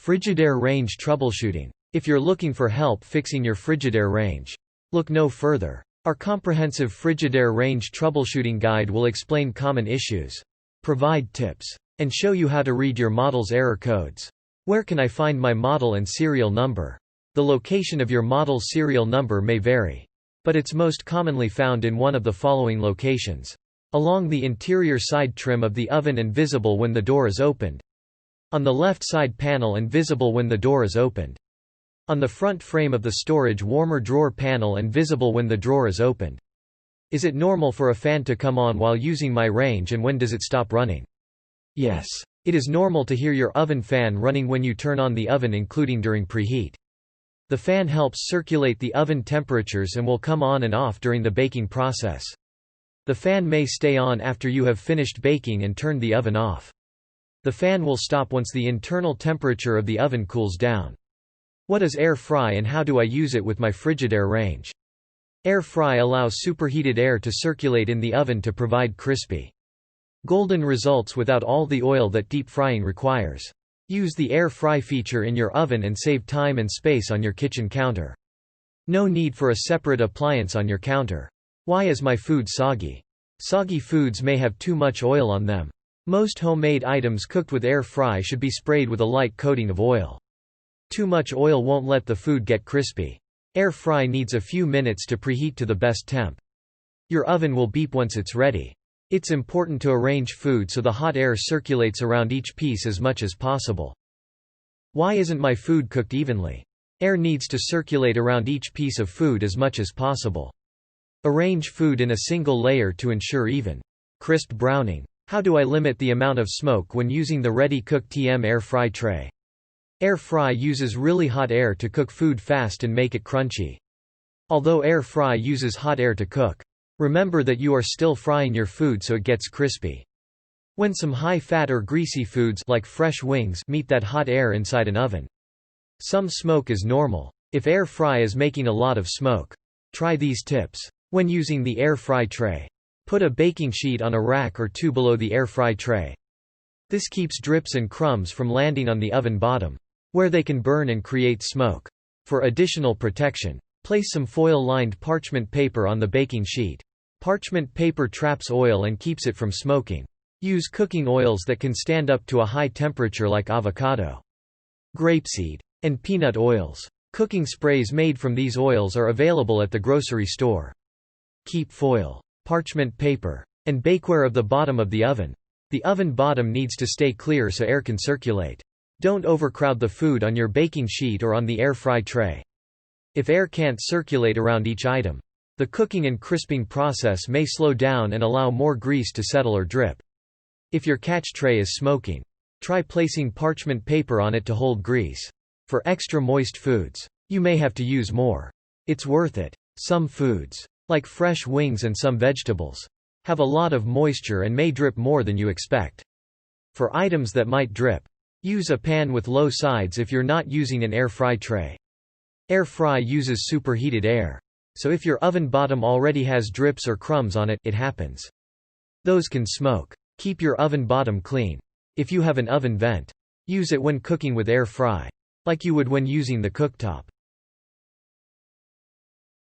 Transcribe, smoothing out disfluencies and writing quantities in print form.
Frigidaire Range Troubleshooting. If you're looking for help fixing your Frigidaire range, look no further. Our comprehensive Frigidaire Range Troubleshooting Guide will explain common issues, provide tips, and show you how to read your model's error codes. Where can I find my model and serial number? The location of your model's serial number may vary, but it's most commonly found in one of the following locations: along the interior side trim of the oven and visible when the door is opened, on the left side panel and visible when the door is opened, on the front frame of the storage warmer drawer panel and visible when the drawer is opened. Is it normal for a fan to come on while using my range, and when does it stop running? Yes. It is normal to hear your oven fan running when you turn on the oven, including during preheat. The fan helps circulate the oven temperatures and will come on and off during the baking process. The fan may stay on after you have finished baking and turned the oven off. The fan will stop once the internal temperature of the oven cools down. What is air fry and how do I use it with my Frigidaire range? Air fry allows superheated air to circulate in the oven to provide crispy, golden results without all the oil that deep frying requires. Use the air fry feature in your oven and save time and space on your kitchen counter. No need for a separate appliance on your counter. Why is my food soggy? Soggy foods may have too much oil on them. Most homemade items cooked with air fry should be sprayed with a light coating of oil. Too much oil won't let the food get crispy. Air fry needs a few minutes to preheat to the best temp. Your oven will beep once it's ready. It's important to arrange food so the hot air circulates around each piece as much as possible. Why isn't my food cooked evenly? Air needs to circulate around each piece of food as much as possible. Arrange food in a single layer to ensure even, crisp browning. How do I limit the amount of smoke when using the ready-cooked TM air fry tray? Air fry uses really hot air to cook food fast and make it crunchy. Although air fry uses hot air to cook, remember that you are still frying your food so it gets crispy. When some high-fat or greasy foods like fresh wings meet that hot air inside an oven, some smoke is normal. If air fry is making a lot of smoke, try these tips. When using the air fry tray, put a baking sheet on a rack or two below the air fry tray. This keeps drips and crumbs from landing on the oven bottom, where they can burn and create smoke. For additional protection, place some foil-lined parchment paper on the baking sheet. Parchment paper traps oil and keeps it from smoking. Use cooking oils that can stand up to a high temperature like avocado, grapeseed, and peanut oils. Cooking sprays made from these oils are available at the grocery store. Keep foil, parchment paper, and bakeware of the bottom of the oven. The oven bottom needs to stay clear so air can circulate. Don't overcrowd the food on your baking sheet or on the air fry tray. If air can't circulate around each item, the cooking and crisping process may slow down and allow more grease to settle or drip. If your catch tray is smoking, try placing parchment paper on it to hold grease. For extra moist foods, you may have to use more. It's worth it. Some foods, like fresh wings and some vegetables, have a lot of moisture and may drip more than you expect. For items that might drip, use a pan with low sides if you're not using an air fry tray. Air fry uses superheated air, so if your oven bottom already has drips or crumbs on it, it happens. Those can smoke. Keep your oven bottom clean. If you have an oven vent, use it when cooking with air fry, like you would when using the cooktop.